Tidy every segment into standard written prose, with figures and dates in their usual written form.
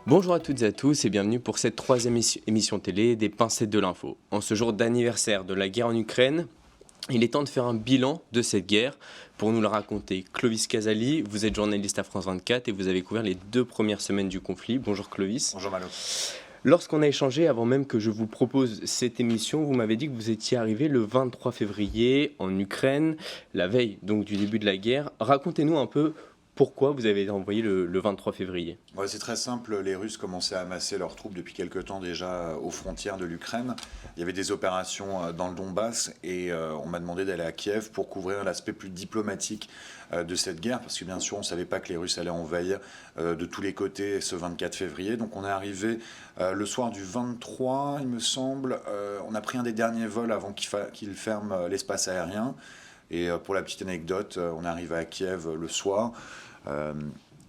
Bonjour à toutes et à tous et bienvenue pour cette troisième émission télé des Pincettes de l'info. En ce jour d'anniversaire de la guerre en Ukraine, il est temps de faire un bilan de cette guerre. Pour nous le raconter, Clovis Casali, vous êtes journaliste à France 24 et vous avez couvert les 2 premières semaines du conflit. Bonjour Clovis. Bonjour Malo. Lorsqu'on a échangé, avant même que je vous propose cette émission, vous m'avez dit que vous étiez arrivé le 23 février en Ukraine, la veille donc du début de la guerre. Racontez-nous un peu pourquoi vous avez été envoyé le 23 février. Ouais, c'est très simple, les Russes commençaient à amasser leurs troupes depuis quelque temps déjà aux frontières de l'Ukraine. Il y avait des opérations dans le Donbass et on m'a demandé d'aller à Kiev pour couvrir l'aspect plus diplomatique de cette guerre, parce que bien sûr on ne savait pas que les Russes allaient envahir de tous les côtés ce 24 février. Donc on est arrivé le soir du 23, il me semble. On a pris un des derniers vols avant qu'il ferme l'espace aérien. Et pour la petite anecdote, on est arrivé à Kiev le soir.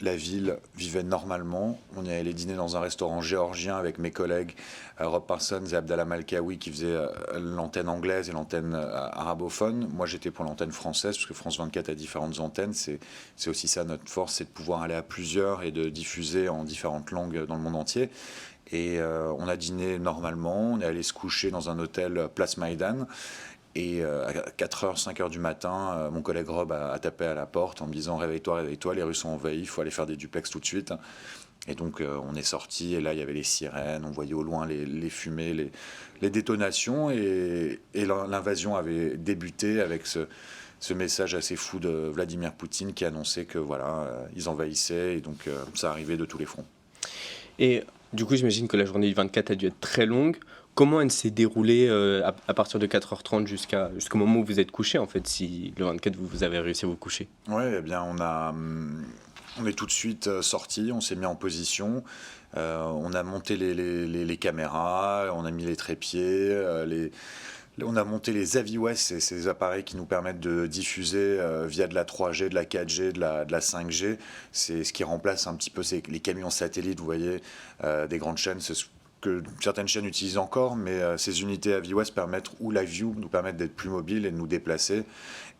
La ville vivait normalement. On est allé dîner dans un restaurant géorgien avec mes collègues Rob Parsons et Abdallah Malkaoui qui faisaient l'antenne anglaise et l'antenne arabophone. Moi j'étais pour l'antenne française parce que France 24 a différentes antennes. C'est aussi ça notre force, c'est de pouvoir aller à plusieurs et de diffuser en différentes langues dans le monde entier. Et on a dîné normalement, on est allé se coucher dans un hôtel Place Maïdan. Et à 4h, 5h du matin, mon collègue Rob a tapé à la porte en me disant « Réveille-toi, les Russes ont envahi, il faut aller faire des duplex tout de suite ». Et donc on est sorti et là il y avait les sirènes, on voyait au loin les fumées, les détonations et l'invasion avait débuté avec ce message assez fou de Vladimir Poutine qui annonçait que voilà, ils envahissaient et donc ça arrivait de tous les fronts. Et du coup, j'imagine que la journée du 24 a dû être très longue. Comment elle s'est déroulée à partir de 4h30 jusqu'au moment où vous êtes couché, en fait, si le 24 vous avez réussi à vous coucher? Oui, eh bien on est tout de suite sortis, on s'est mis en position, on a monté les caméras, on a mis les trépieds, on a monté les AVIWES, c'est ces appareils qui nous permettent de diffuser via de la 3G, de la 4G, de la 5G. C'est ce qui remplace un petit peu les camions satellites, vous voyez, des grandes chaînes. C'est ce que certaines chaînes utilisent encore, mais ces unités AVIWES permettent, ou LiveView, nous permettent d'être plus mobiles et de nous déplacer.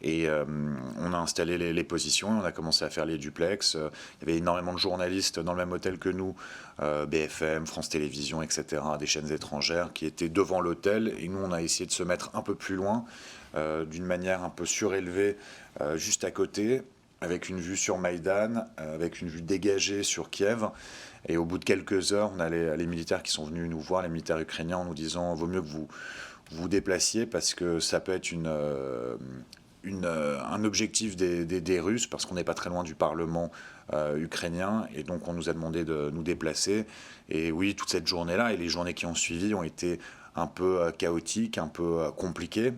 Et on a installé les positions et on a commencé à faire les duplex. Il y avait énormément de journalistes dans le même hôtel que nous, BFM, France Télévisions, etc., des chaînes étrangères qui étaient devant l'hôtel. Et nous, on a essayé de se mettre un peu plus loin, d'une manière un peu surélevée, juste à côté, avec une vue sur Maïdan, avec une vue dégagée sur Kiev. Et au bout de quelques heures, on a les militaires qui sont venus nous voir, les militaires ukrainiens, en nous disant « vaut mieux que vous vous déplaciez parce que ça peut être un objectif des Russes, parce qu'on n'est pas très loin du Parlement ukrainien, et donc on nous a demandé de nous déplacer. Et oui, toute cette journée-là et les journées qui ont suivi ont été un peu chaotiques, un peu compliquées.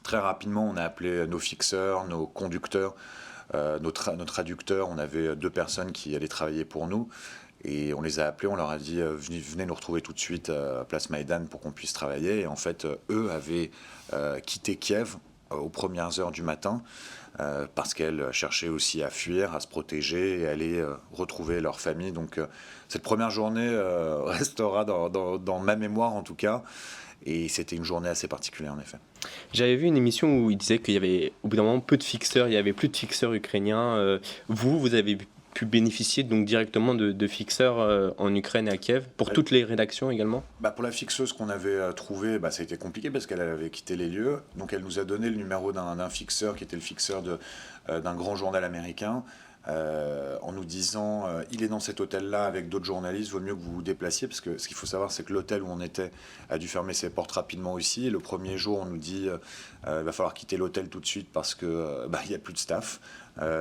Très rapidement, on a appelé nos fixeurs, nos conducteurs, nos traducteurs. On avait 2 personnes qui allaient travailler pour nous. Et on les a appelés, on leur a dit venez nous retrouver tout de suite à Place Maïdan pour qu'on puisse travailler. Et en fait, eux avaient quitté Kiev aux premières heures du matin parce qu'elles cherchaient aussi à fuir, à se protéger et à aller retrouver leur famille. Donc cette première journée restera dans ma mémoire en tout cas. Et c'était une journée assez particulière en effet. J'avais vu une émission où il disait qu'il y avait au bout d'un moment peu de fixeurs, il n'y avait plus de fixeurs ukrainiens. Vous avez pu bénéficier donc directement de fixeurs en Ukraine et à Kiev, pour toutes les rédactions également? Pour la fixeuse qu'on avait trouvée, ça a été compliqué parce qu'elle avait quitté les lieux. Donc elle nous a donné le numéro d'un fixeur qui était le fixeur d'un grand journal américain. En nous disant il est dans cet hôtel-là avec d'autres journalistes, vaut mieux que vous vous déplaciez, parce que ce qu'il faut savoir, c'est que l'hôtel où on était a dû fermer ses portes rapidement aussi. Et le premier jour, on nous dit il va falloir quitter l'hôtel tout de suite parce que il n'y a plus de staff.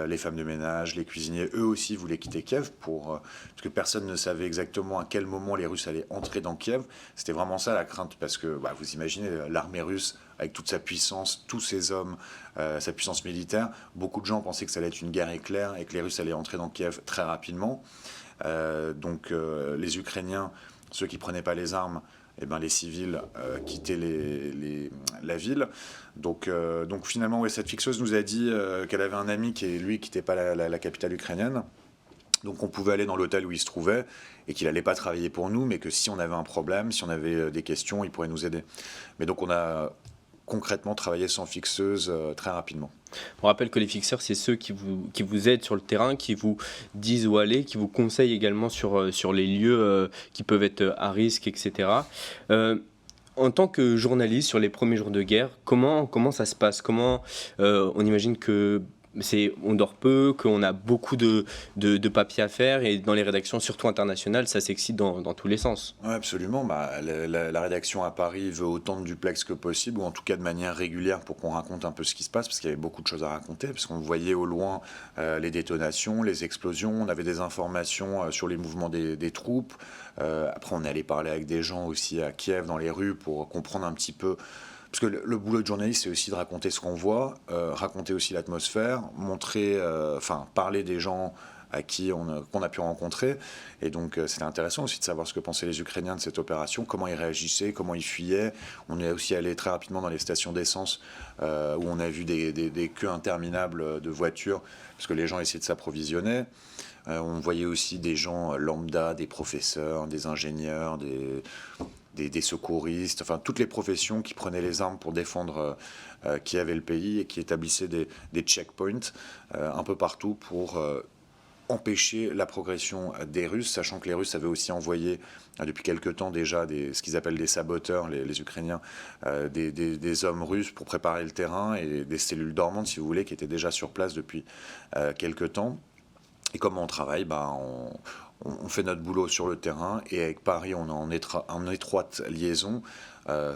Les femmes de ménage, les cuisiniers, eux aussi voulaient quitter Kiev parce que personne ne savait exactement à quel moment les Russes allaient entrer dans Kiev. C'était vraiment ça la crainte, parce que vous imaginez l'armée russe avec toute sa puissance, tous ses hommes, sa puissance militaire. Beaucoup de gens pensaient que ça allait être une guerre éclair et que les Russes allaient entrer dans Kiev très rapidement. Donc les Ukrainiens, ceux qui prenaient pas les armes, les civils quittaient la ville. Donc finalement, cette fixeuse nous a dit qu'elle avait un ami qui n'était pas la capitale ukrainienne. Donc on pouvait aller dans l'hôtel où il se trouvait et qu'il n'allait pas travailler pour nous, mais que si on avait un problème, si on avait des questions, il pourrait nous aider. Mais donc on a concrètement travaillé sans fixeuse très rapidement. On rappelle que les fixeurs, c'est ceux qui vous aident sur le terrain, qui vous disent où aller, qui vous conseillent également sur les lieux qui peuvent être à risque, etc. Euh, En tant que journaliste, sur les premiers jours de guerre, comment ça se passe? On imagine que on dort peu, qu'on a beaucoup de papiers à faire, et dans les rédactions, surtout internationales, ça s'excite dans tous les sens. Ouais, absolument. La rédaction à Paris veut autant de duplex que possible, ou en tout cas de manière régulière pour qu'on raconte un peu ce qui se passe, parce qu'il y avait beaucoup de choses à raconter, parce qu'on voyait au loin les détonations, les explosions, on avait des informations sur les mouvements des troupes. Après, on est allé parler avec des gens aussi à Kiev, dans les rues, pour comprendre un petit peu. Parce que le boulot de journaliste, c'est aussi de raconter ce qu'on voit, raconter aussi l'atmosphère, montrer, parler des gens à qui qu'on a pu rencontrer. Et donc, c'était intéressant aussi de savoir ce que pensaient les Ukrainiens de cette opération, comment ils réagissaient, comment ils fuyaient. On est aussi allé très rapidement dans les stations d'essence où on a vu des queues interminables de voitures, parce que les gens essayaient de s'approvisionner. On voyait aussi des gens lambda, des professeurs, des ingénieurs, des secouristes, enfin toutes les professions qui prenaient les armes pour défendre Kiev et le pays, et qui établissaient des checkpoints un peu partout pour empêcher la progression des Russes, sachant que les Russes avaient aussi envoyé depuis quelque temps déjà ce qu'ils appellent des saboteurs, les Ukrainiens, des hommes russes pour préparer le terrain, et des cellules dormantes, si vous voulez, qui étaient déjà sur place depuis quelque temps. Et comment on travaille, on fait notre boulot sur le terrain, et avec Paris, on est en étroite liaison.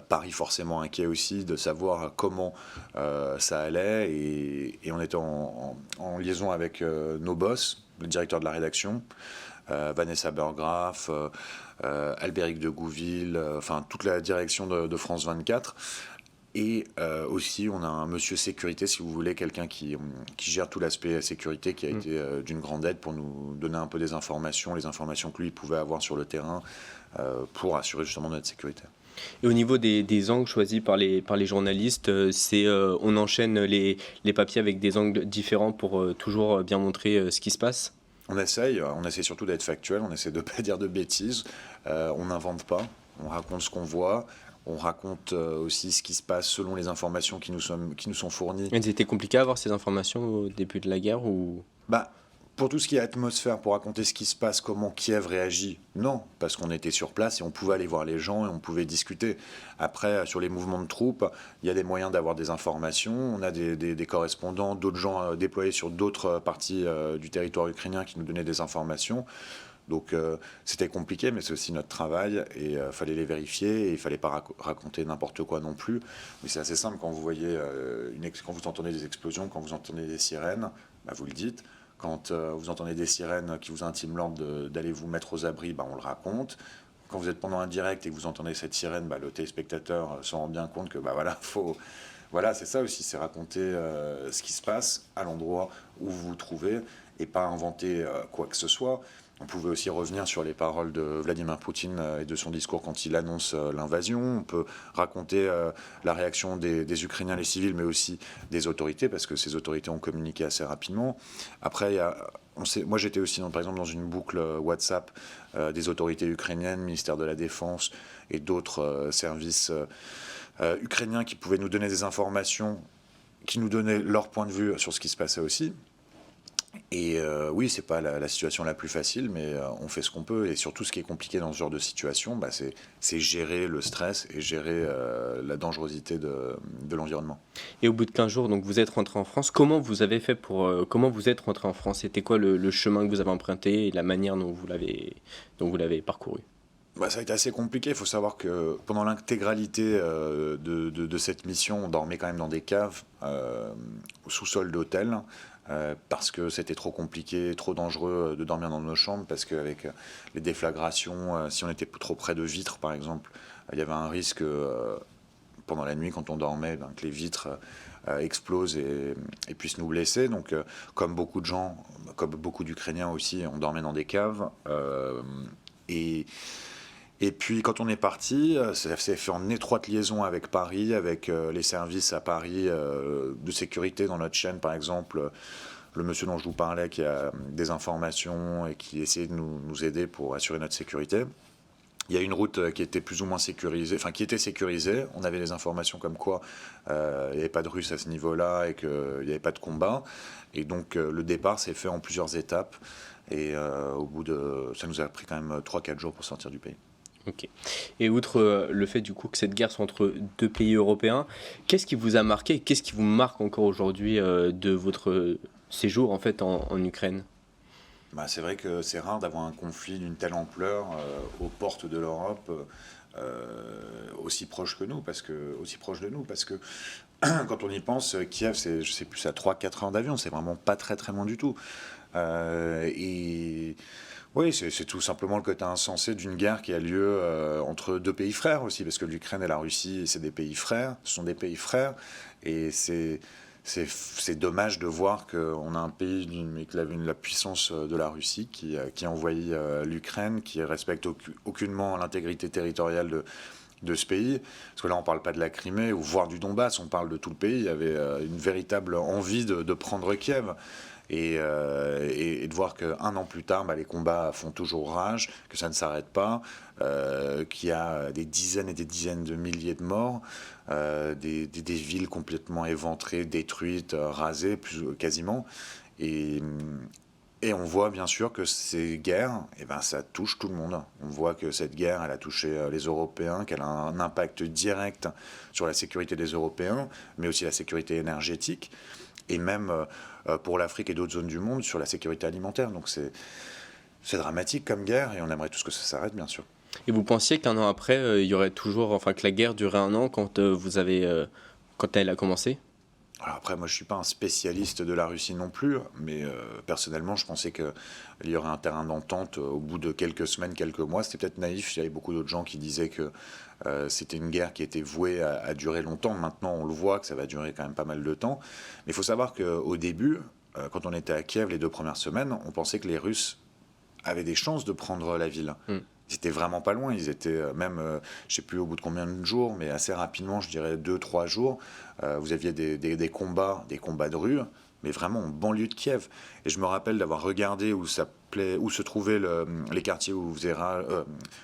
Paris forcément inquiet aussi de savoir comment ça allait, et on était en liaison avec nos boss, le directeur de la rédaction, Vanessa Burgraff, Albéric de Gouville, enfin toute la direction de France 24. Et aussi, on a un monsieur sécurité, si vous voulez, quelqu'un qui gère tout l'aspect sécurité, qui a été d'une grande aide pour nous donner un peu des informations, les informations que lui pouvait avoir sur le terrain, pour assurer justement notre sécurité. Et au niveau des angles choisis par les journalistes, on enchaîne les papiers avec des angles différents pour toujours bien montrer ce qui se passe? On essaye surtout d'être factuel, on essaie de ne pas dire de bêtises, on n'invente pas, on raconte ce qu'on voit. On raconte aussi ce qui se passe selon les informations qui nous sont fournies. Elles étaient compliquées à avoir ces informations au début de la guerre ou... Pour tout ce qui est atmosphère, pour raconter ce qui se passe, comment Kiev réagit, non, parce qu'on était sur place et on pouvait aller voir les gens et on pouvait discuter. Après, sur les mouvements de troupes, il y a des moyens d'avoir des informations. On a des correspondants, d'autres gens déployés sur d'autres parties du territoire ukrainien qui nous donnaient des informations. Donc c'était compliqué, mais c'est aussi notre travail, et il fallait les vérifier, et il ne fallait pas raconter n'importe quoi non plus. Mais c'est assez simple, quand vous voyez quand vous entendez des explosions, quand vous entendez des sirènes, vous le dites. Quand vous entendez des sirènes qui vous intiment l'ordre d'aller vous mettre aux abris, on le raconte. Quand vous êtes pendant un direct et que vous entendez cette sirène, le téléspectateur se rend bien compte que voilà, c'est ça aussi, c'est raconter ce qui se passe à l'endroit où vous vous trouvez, et pas inventer quoi que ce soit. On pouvait aussi revenir sur les paroles de Vladimir Poutine et de son discours quand il annonce l'invasion. On peut raconter la réaction des Ukrainiens, les civils, mais aussi des autorités, parce que ces autorités ont communiqué assez rapidement. Après, moi j'étais aussi par exemple dans une boucle WhatsApp des autorités ukrainiennes, ministère de la Défense et d'autres services ukrainiens qui pouvaient nous donner des informations, qui nous donnaient leur point de vue sur ce qui se passait aussi. Et oui, c'est pas la situation la plus facile, mais on fait ce qu'on peut. Et surtout, ce qui est compliqué dans ce genre de situation, c'est gérer le stress et gérer la dangerosité de l'environnement. Et au bout de 15 jours, donc vous êtes rentré en France. Comment vous avez fait comment vous êtes rentré en France? C'était quoi le chemin que vous avez emprunté et la manière dont vous l'avez parcouru? Ça a été assez compliqué. Il faut savoir que pendant l'intégralité de cette mission, on dormait quand même dans des caves, au sous-sol d'hôtels. Parce que c'était trop compliqué, trop dangereux de dormir dans nos chambres, parce qu'avec les déflagrations, si on était trop près de vitres par exemple, il y avait un risque pendant la nuit quand on dormait que les vitres explosent et puissent nous blesser. Donc comme beaucoup de gens, comme beaucoup d'Ukrainiens aussi, on dormait dans des caves. Et puis quand on est parti, ça s'est fait en étroite liaison avec Paris, avec les services à Paris de sécurité dans notre chaîne, par exemple. Le monsieur dont je vous parlais qui a des informations et qui essayait de nous aider pour assurer notre sécurité. Il y a une route qui était plus ou moins sécurisée, enfin qui était sécurisée. On avait des informations comme quoi il n'y avait pas de Russes à ce niveau-là et qu'il n'y avait pas de combat. Et donc le départ s'est fait en plusieurs étapes. Et au bout de... Ça nous a pris quand même 3-4 jours pour sortir du pays. Ok. Et outre le fait du coup que cette guerre soit entre deux pays européens, qu'est-ce qui vous a marqué et qu'est-ce qui vous marque encore aujourd'hui de votre séjour en fait en Ukraine? Bah, c'est vrai que c'est rare d'avoir un conflit d'une telle ampleur aux portes de l'Europe, aussi proche que nous, aussi proche de nous, parce que quand on y pense, Kiev, c'est, je sais plus, à 3-4 heures d'avion, c'est vraiment pas très très loin du tout. Et oui, c'est tout simplement le côté insensé d'une guerre qui a lieu entre deux pays frères aussi, parce que l'Ukraine et la Russie, c'est des pays frères, ce sont des pays frères, et c'est dommage de voir qu'on a un pays avec la puissance de la Russie qui envahit l'Ukraine, qui respecte aucunement l'intégrité territoriale de ce pays. Parce que là, on ne parle pas de la Crimée ou voire du Donbass, on parle de tout le pays. Il y avait une véritable envie de prendre Kiev. Et de voir qu'un an plus tard, les combats font toujours rage, que ça ne s'arrête pas, qu'il y a des dizaines et des dizaines de milliers de morts, des villes complètement éventrées, détruites, rasées, quasiment. Et, et on voit bien sûr que ces guerres, eh ben, ça touche tout le monde. On voit que cette guerre, elle a touché les Européens, qu'elle a un impact direct sur la sécurité des Européens, mais aussi la sécurité énergétique, et même pour l'Afrique et d'autres zones du monde sur la sécurité alimentaire. Donc c'est dramatique comme guerre, et on aimerait tous que ça s'arrête, bien sûr. Et vous pensiez qu'un an après, il y aurait toujours, enfin que la guerre durait un an quand quand elle a commencé? Alors après, moi, je ne suis pas un spécialiste de la Russie non plus, mais personnellement, je pensais qu'il y aurait un terrain d'entente au bout de quelques semaines, quelques mois. C'était peut-être naïf, il y avait beaucoup d'autres gens qui disaient que c'était une guerre qui était vouée à durer longtemps. Maintenant, on le voit que ça va durer quand même pas mal de temps. Mais il faut savoir qu'au début, quand on était à Kiev les 2 premières semaines, on pensait que les Russes avaient des chances de prendre la ville. Ils étaient vraiment pas loin, ils étaient même, je sais plus au bout de combien de jours, mais assez rapidement, je dirais 2-3 jours, vous aviez des combats de rue, mais vraiment en banlieue de Kiev. Et je me rappelle d'avoir regardé où se trouvaient les quartiers où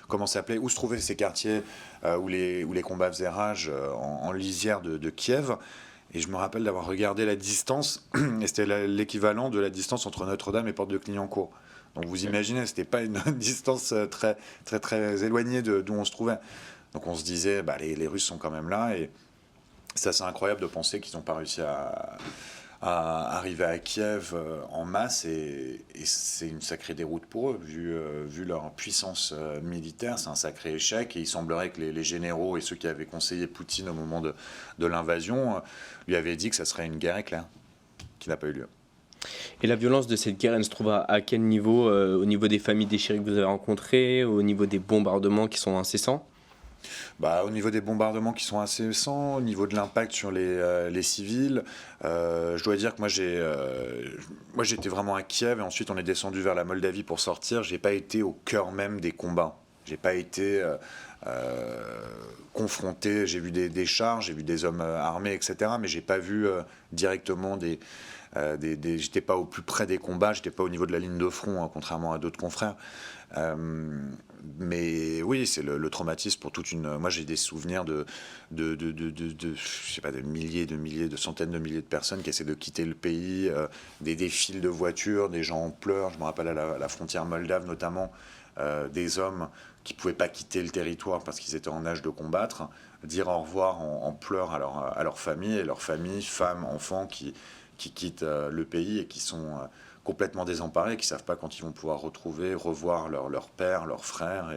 comment s'appelait, où se trouvaient ces quartiers où les combats faisaient rage en lisière de Kiev. Et je me rappelle d'avoir regardé la distance, et c'était l'équivalent de la distance entre Notre-Dame et Porte de Clignancourt. Donc vous imaginez, c'était pas une distance très, très, très éloignée d'où on se trouvait. Donc on se disait, les Russes sont quand même là. Et c'est assez incroyable de penser qu'ils n'ont pas réussi à arriver à Kiev en masse. Et c'est une sacrée déroute pour eux, vu leur puissance militaire. C'est un sacré échec. Et il semblerait que les généraux et ceux qui avaient conseillé Poutine au moment de l'invasion lui avaient dit que ça serait une guerre éclair, qui n'a pas eu lieu. Et la violence de cette guerre, elle se trouve à quel niveau? Au niveau des familles déchirées que vous avez rencontrées, au niveau des bombardements qui sont incessants? Au niveau des bombardements qui sont assez récents, au niveau de l'impact sur les civils, je dois dire que moi j'étais vraiment à Kiev et ensuite on est descendu vers la Moldavie pour sortir. J'ai pas été au cœur même des combats. J'ai pas été confronté. J'ai vu des chars, j'ai vu des hommes armés, etc. Mais j'ai pas vu directement j'étais pas au plus près des combats, j'étais pas au niveau de la ligne de front, hein, contrairement à d'autres confrères. Mais oui, c'est le traumatisme pour toute une. Moi, j'ai des souvenirs je sais pas, de milliers, de centaines de milliers de personnes qui essaient de quitter le pays, des files de voitures, des gens en pleurs. Je me rappelle à la frontière moldave notamment, des hommes qui pouvaient pas quitter le territoire parce qu'ils étaient en âge de combattre, dire au revoir en pleurs à leur famille, et leur famille, femmes, enfants qui quittent le pays et qui sont complètement désemparés, qui ne savent pas quand ils vont pouvoir revoir leur père, leur frère.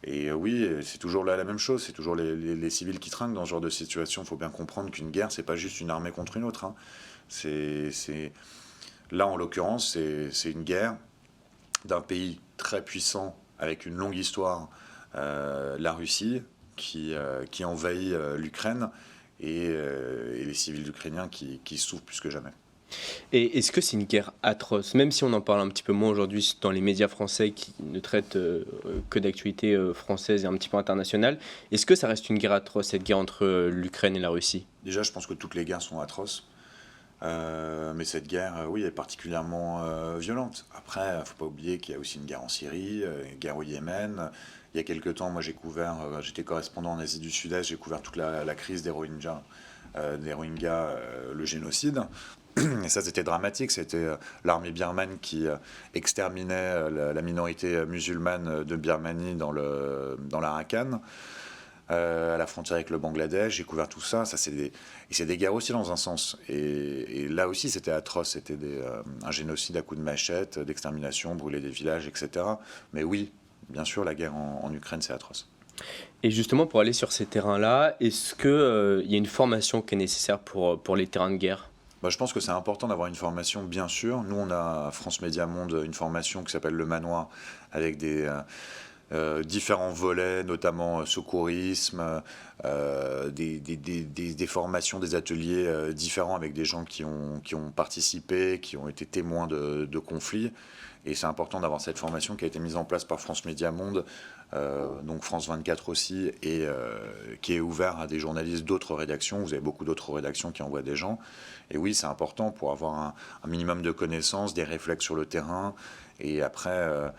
Et oui, c'est toujours là la même chose, c'est toujours les civils qui trinquent dans ce genre de situation. Il faut bien comprendre qu'une guerre, c'est pas juste une armée contre une autre, hein. Là, en l'occurrence, c'est une guerre d'un pays très puissant, avec une longue histoire, la Russie, qui envahit l'Ukraine, et les civils ukrainiens qui souffrent plus que jamais. Et est-ce que c'est une guerre atroce, même si on en parle un petit peu moins aujourd'hui dans les médias français qui ne traitent que d'actualités françaises et un petit peu internationales, est-ce que ça reste une guerre atroce, cette guerre entre l'Ukraine et la Russie? Déjà, je pense que toutes les guerres sont atroces. Mais cette guerre, oui, est particulièrement violente. Après, il ne faut pas oublier qu'il y a aussi une guerre en Syrie, une guerre au Yémen, il y a quelques temps, moi j'étais correspondant en Asie du Sud-Est, j'ai couvert toute la crise des Rohingyas, le génocide. Et ça, c'était dramatique. C'était l'armée birmane qui exterminait la minorité musulmane de Birmanie dans l'Arakan, à la frontière avec le Bangladesh. J'ai couvert tout ça. C'est des guerres aussi dans un sens. Et là aussi, c'était atroce. C'était un génocide à coups de machette, d'extermination, brûler des villages, etc. Mais oui, bien sûr, la guerre en Ukraine, c'est atroce. Et justement, pour aller sur ces terrains-là, est-ce qu'il y a une formation qui est nécessaire pour les terrains de guerre ? Je pense que c'est important d'avoir une formation, bien sûr. Nous, on a à France Média Monde une formation qui s'appelle Le Manoir, avec des différents volets, notamment secourisme, des formations, des ateliers différents avec des gens qui ont participé, qui ont été témoins de conflits. Et c'est important d'avoir cette formation qui a été mise en place par France Média Monde, donc France 24 aussi, et qui est ouverte à des journalistes d'autres rédactions. Vous avez beaucoup d'autres rédactions qui envoient des gens. Et oui, c'est important pour avoir un minimum de connaissances, des réflexes sur le terrain. Et après,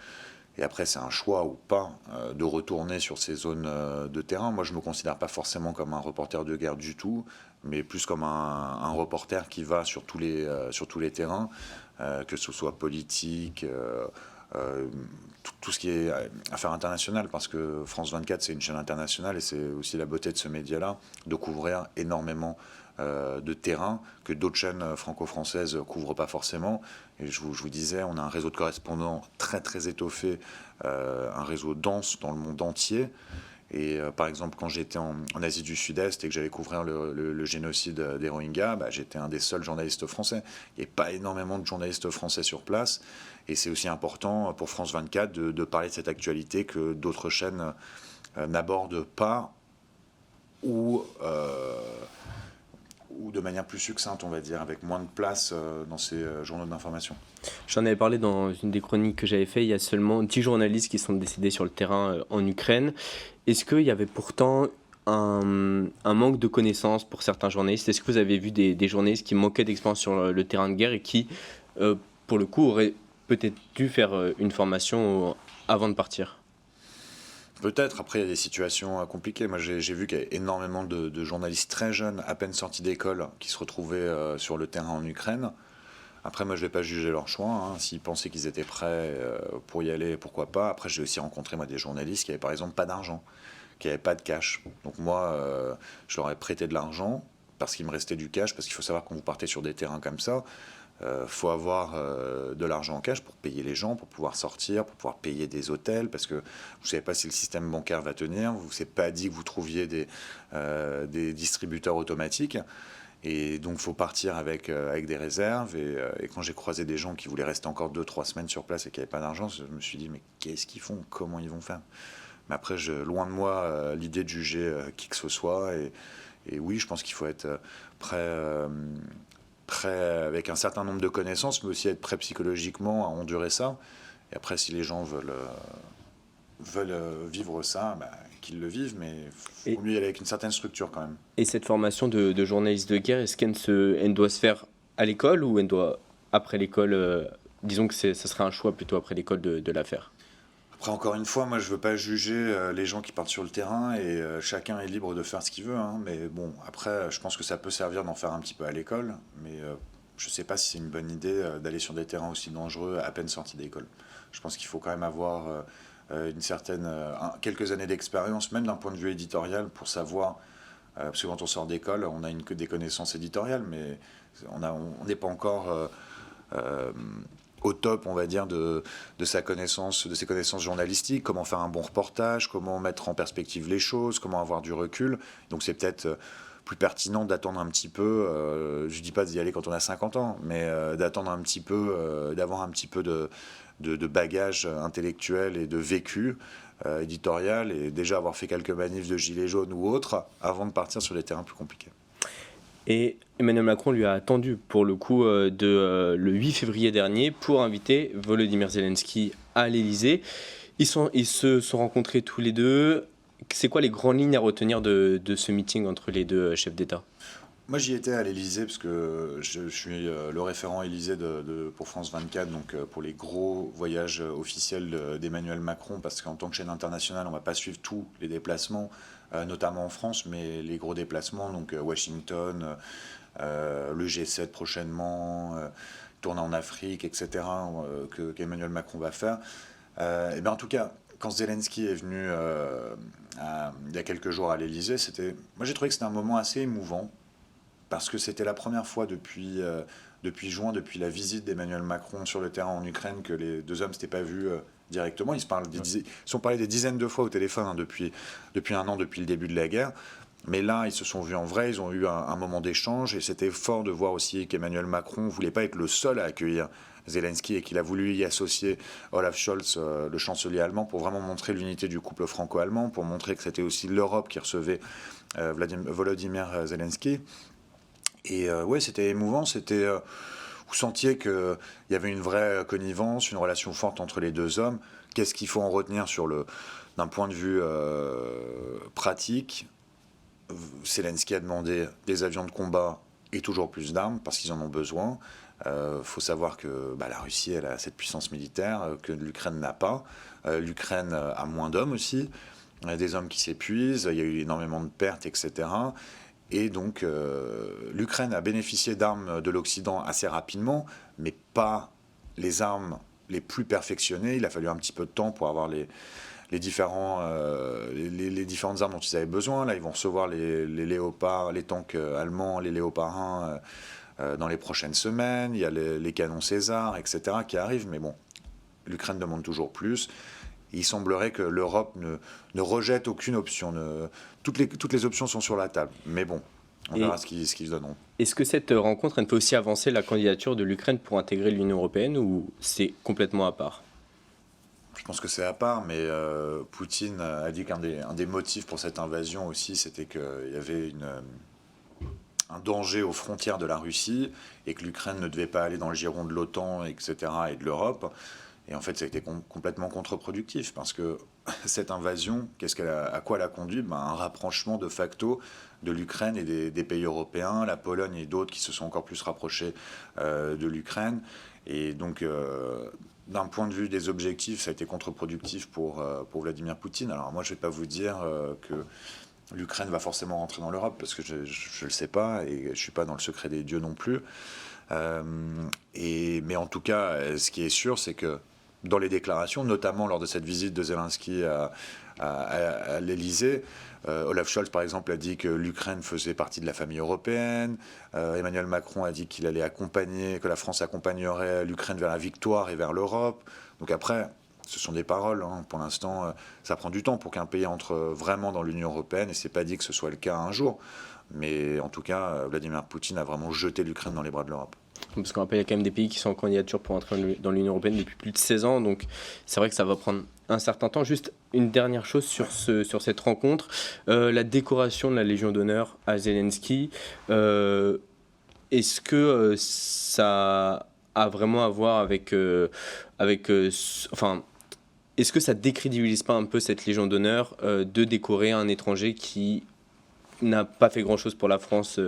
c'est un choix ou pas de retourner sur ces zones de terrain. Moi, je ne me considère pas forcément comme un reporter de guerre du tout, mais plus comme un reporter qui va sur tous les terrains, que ce soit politique, tout ce qui est affaires internationales, parce que France 24, c'est une chaîne internationale et c'est aussi la beauté de ce média-là, de couvrir énormément de terrain que d'autres chaînes franco-françaises couvrent pas forcément. Et je vous disais, on a un réseau de correspondants très très étoffé, un réseau dense dans le monde entier. Et par exemple, quand j'étais en Asie du Sud-Est et que j'allais couvrir le génocide des Rohingyas, j'étais un des seuls journalistes français. Il n'y a pas énormément de journalistes français sur place. Et c'est aussi important pour France 24 de parler de cette actualité que d'autres chaînes n'abordent pas ou de manière plus succincte, on va dire, avec moins de place dans ces journaux d'information. J'en avais parlé dans une des chroniques que j'avais fait. Il y a seulement 10 journalistes qui sont décédés sur le terrain en Ukraine. Est-ce qu'il y avait pourtant un manque de connaissances pour certains journalistes ? Est-ce que vous avez vu des journalistes qui manquaient d'expérience sur le terrain de guerre et qui, pour le coup, auraient peut-être dû faire une formation avant de partir ? Peut-être, après il y a des situations compliquées. Moi j'ai vu qu'il y avait énormément de journalistes très jeunes, à peine sortis d'école, qui se retrouvaient sur le terrain en Ukraine. Après moi je ne vais pas juger leur choix, hein. S'ils pensaient qu'ils étaient prêts pour y aller, pourquoi pas. Après j'ai aussi rencontré des journalistes qui n'avaient par exemple pas d'argent, qui n'avaient pas de cash. Donc moi je leur ai prêté de l'argent parce qu'il me restait du cash, parce qu'il faut savoir quand vous partez sur des terrains comme ça, faut avoir de l'argent en cash pour payer les gens, pour pouvoir sortir, pour pouvoir payer des hôtels, parce que vous ne savez pas si le système bancaire va tenir, vous ne s'est pas dit que vous trouviez des distributeurs automatiques, et donc il faut partir avec des réserves, et quand j'ai croisé des gens qui voulaient rester encore 2-3 semaines sur place et qui n'avaient pas d'argent, je me suis dit mais qu'est-ce qu'ils font, comment ils vont faire? Mais après, loin de moi l'idée de juger qui que ce soit, et oui, je pense qu'il faut être prêt avec un certain nombre de connaissances, mais aussi être prêt psychologiquement à endurer ça. Et après, si les gens veulent vivre ça, qu'ils le vivent, mais il faut mieux y aller avec une certaine structure quand même. Et cette formation de journaliste de guerre, est-ce qu'elle doit se faire à l'école ou elle doit, après l'école, disons que ça serait un choix plutôt après l'école de la faire ? Après, encore une fois, moi, je ne veux pas juger les gens qui partent sur le terrain, et chacun est libre de faire ce qu'il veut, hein. Mais bon, après, je pense que ça peut servir d'en faire un petit peu à l'école, mais je ne sais pas si c'est une bonne idée d'aller sur des terrains aussi dangereux à peine sortis d'école. Je pense qu'il faut quand même avoir quelques années d'expérience, même d'un point de vue éditorial, pour savoir, parce que quand on sort d'école, on a des connaissances éditoriales, mais on n'est pas encore au top, on va dire, de ses connaissances journalistiques, comment faire un bon reportage, comment mettre en perspective les choses, comment avoir du recul. Donc c'est peut-être plus pertinent d'attendre un petit peu, je ne dis pas d'y aller quand on a 50 ans, mais d'attendre un petit peu, d'avoir un petit peu de bagage intellectuel et de vécu éditorial, et déjà avoir fait quelques manifs de gilets jaunes ou autres, avant de partir sur des terrains plus compliqués. Et Emmanuel Macron lui a attendu pour le coup le 8 février dernier pour inviter Volodymyr Zelensky à l'Elysée. Ils se sont rencontrés tous les deux. C'est quoi les grandes lignes à retenir de ce meeting entre les deux chefs d'État ? Moi, j'y étais à l'Élysée parce que je suis le référent Élysée pour France 24, donc pour les gros voyages officiels d'Emmanuel Macron, parce qu'en tant que chaîne internationale, on ne va pas suivre tous les déplacements, notamment en France, mais les gros déplacements, donc Washington, le G7 prochainement, tournée en Afrique, etc., qu'Emmanuel Macron va faire. Et bien, en tout cas, quand Zelensky est venu il y a quelques jours à l'Élysée, moi j'ai trouvé que c'était un moment assez émouvant parce que c'était la première fois depuis juin, depuis la visite d'Emmanuel Macron sur le terrain en Ukraine, que les deux hommes ne s'étaient pas vus directement. Ils se sont parlé des dizaines de fois au téléphone depuis un an, depuis le début de la guerre. Mais là, ils se sont vus en vrai, ils ont eu un moment d'échange, et c'était fort de voir aussi qu'Emmanuel Macron ne voulait pas être le seul à accueillir Zelensky et qu'il a voulu y associer Olaf Scholz, le chancelier allemand, pour vraiment montrer l'unité du couple franco-allemand, pour montrer que c'était aussi l'Europe qui recevait Volodymyr Zelensky. Et ouais, c'était émouvant, vous sentiez qu'il y avait une vraie connivence, une relation forte entre les deux hommes. Qu'est-ce qu'il faut en retenir d'un point de vue pratique? Zelensky a demandé des avions de combat et toujours plus d'armes parce qu'ils en ont besoin. Faut savoir que la Russie, elle a cette puissance militaire que l'Ukraine n'a pas. L'Ukraine a moins d'hommes aussi, des hommes qui s'épuisent, il y a eu énormément de pertes, etc. Et donc, l'Ukraine a bénéficié d'armes de l'Occident assez rapidement, mais pas les armes les plus perfectionnées. Il a fallu un petit peu de temps pour avoir les différentes armes dont ils avaient besoin. Là, ils vont recevoir les léopards, les tanks allemands, les léopards 1 dans les prochaines semaines. Il y a les canons César, etc. qui arrivent. Mais bon, l'Ukraine demande toujours plus. Il semblerait que l'Europe ne rejette aucune option. Toutes les options sont sur la table. Mais bon, on verra ce qu'ils donneront. Est-ce que cette rencontre elle fait aussi avancer la candidature de l'Ukraine pour intégrer l'Union européenne ou c'est complètement à part ? Je pense que c'est à part, mais Poutine a dit qu'un des motifs pour cette invasion aussi, c'était qu'il y avait un danger aux frontières de la Russie et que l'Ukraine ne devait pas aller dans le giron de l'OTAN, etc., et de l'Europe. Et en fait, ça a été complètement contre-productif parce que cette invasion, à quoi elle a conduit ? Un rapprochement de facto de l'Ukraine et des pays européens, la Pologne et d'autres qui se sont encore plus rapprochés de l'Ukraine. Et donc, d'un point de vue des objectifs, ça a été contre-productif pour Vladimir Poutine. Alors moi, je ne vais pas vous dire que l'Ukraine va forcément rentrer dans l'Europe parce que je ne le sais pas et je ne suis pas dans le secret des dieux non plus. Mais en tout cas, ce qui est sûr, c'est que dans les déclarations, notamment lors de cette visite de Zelensky à l'Élysée, Olaf Scholz, par exemple, a dit que l'Ukraine faisait partie de la famille européenne. Emmanuel Macron a dit que la France accompagnerait l'Ukraine vers la victoire et vers l'Europe. Donc après, ce sont des paroles. Pour l'instant, ça prend du temps pour qu'un pays entre vraiment dans l'Union européenne, et c'est pas dit que ce soit le cas un jour. Mais en tout cas, Vladimir Poutine a vraiment jeté l'Ukraine dans les bras de l'Europe. Parce qu'on rappelle, il y a quand même des pays qui sont en candidature pour entrer dans l'Union européenne depuis plus de 16 ans, donc c'est vrai que ça va prendre un certain temps. Juste une dernière chose sur cette rencontre, la décoration de la Légion d'honneur à Zelensky, est-ce que ça a vraiment à voir avec est-ce que ça décrédibilise pas un peu cette Légion d'honneur de décorer un étranger qui n'a pas fait grand-chose pour la France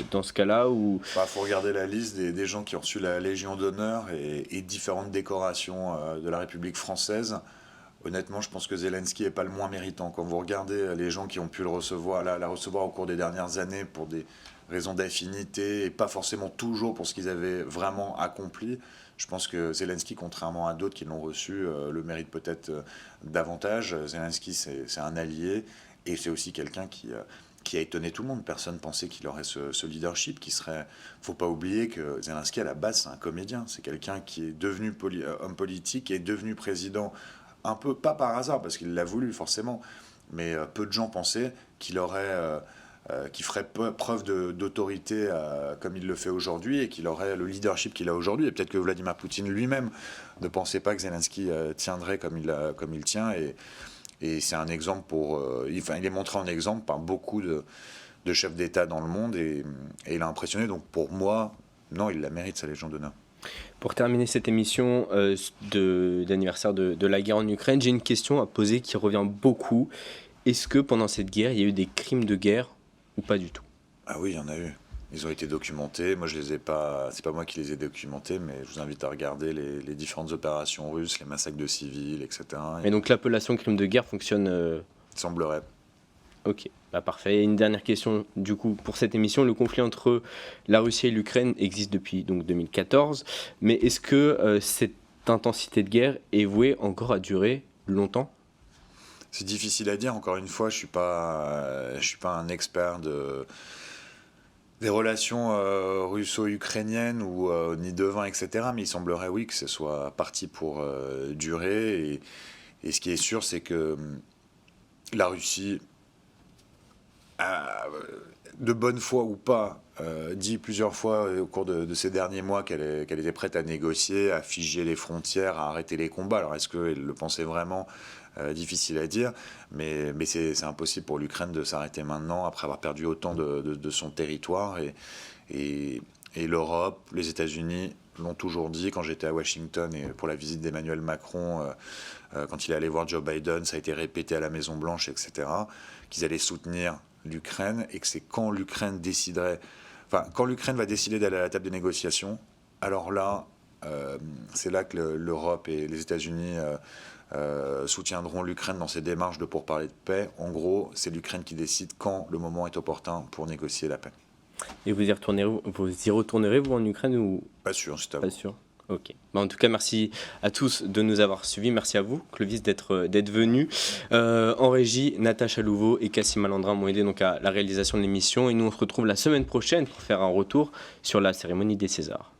dans ce cas-là ou... faut regarder la liste des gens qui ont reçu la Légion d'honneur et différentes décorations de la République française. Honnêtement, je pense que Zelensky n'est pas le moins méritant. Quand vous regardez les gens qui ont pu la recevoir au cours des dernières années pour des raisons d'affinité et pas forcément toujours pour ce qu'ils avaient vraiment accompli, je pense que Zelensky, contrairement à d'autres qui l'ont reçu, le mérite peut-être davantage. Zelensky, c'est un allié et c'est aussi quelqu'un qui a étonné tout le monde. Personne ne pensait qu'il aurait ce leadership qui serait... Faut pas oublier que Zelensky, à la base, c'est un comédien. C'est quelqu'un qui est devenu homme politique et est devenu président un peu, pas par hasard, parce qu'il l'a voulu forcément, mais peu de gens pensaient qu'il ferait preuve d'autorité comme il le fait aujourd'hui et qu'il aurait le leadership qu'il a aujourd'hui. Et peut-être que Vladimir Poutine lui-même ne pensait pas que Zelensky tiendrait comme il tient. Et c'est un exemple il est montré en exemple par beaucoup de chefs d'État dans le monde et il a impressionné. Donc pour moi, non, il la mérite, sa Légion d'honneur. Pour terminer cette émission d'anniversaire de la guerre en Ukraine, j'ai une question à poser qui revient beaucoup. Est-ce que pendant cette guerre, il y a eu des crimes de guerre ou pas du tout ? Ah oui, il y en a eu. Ils ont été documentés. Moi, je les ai pas. C'est pas moi qui les ai documentés, mais je vous invite à regarder les différentes opérations russes, les massacres de civils, etc. Et donc l'appellation crime de guerre fonctionne. Il semblerait. Ok, bah parfait. Et une dernière question du coup pour cette émission. Le conflit entre la Russie et l'Ukraine existe depuis donc 2014, mais est-ce que cette intensité de guerre est vouée encore à durer longtemps? C'est difficile à dire. Encore une fois, je suis pas un expert des relations russo-ukrainiennes ou ni devin, etc. Mais il semblerait, oui, que ce soit parti pour durer. Et ce qui est sûr, c'est que la Russie a, de bonne foi ou pas, dit plusieurs fois au cours de ces derniers mois qu'elle était prête à négocier, à figer les frontières, à arrêter les combats. Alors est-ce qu'elle le pensait vraiment? Difficile à dire, mais c'est impossible pour l'Ukraine de s'arrêter maintenant après avoir perdu autant de son territoire. Et l'Europe, les États-Unis l'ont toujours dit. Quand j'étais à Washington et pour la visite d'Emmanuel Macron, quand il est allé voir Joe Biden, ça a été répété à la Maison-Blanche, etc., qu'ils allaient soutenir l'Ukraine et que c'est quand l'Ukraine déciderait, enfin, quand l'Ukraine va décider d'aller à la table des négociations, alors là, c'est là que l'Europe et les États-Unis soutiendront l'Ukraine dans ses démarches de pourparlers de paix. En gros, c'est l'Ukraine qui décide quand le moment est opportun pour négocier la paix. Et vous y retournerez vous en Ukraine ou Pas sûr, c'est à pas vous. sûr? Ok. Bah, en tout cas, merci à tous de nous avoir suivis. Merci à vous, Clovis, d'être venu. En régie, Natacha Louveau et Cassim Malandrin m'ont aidé donc à la réalisation de l'émission. Et nous, on se retrouve la semaine prochaine pour faire un retour sur la cérémonie des Césars.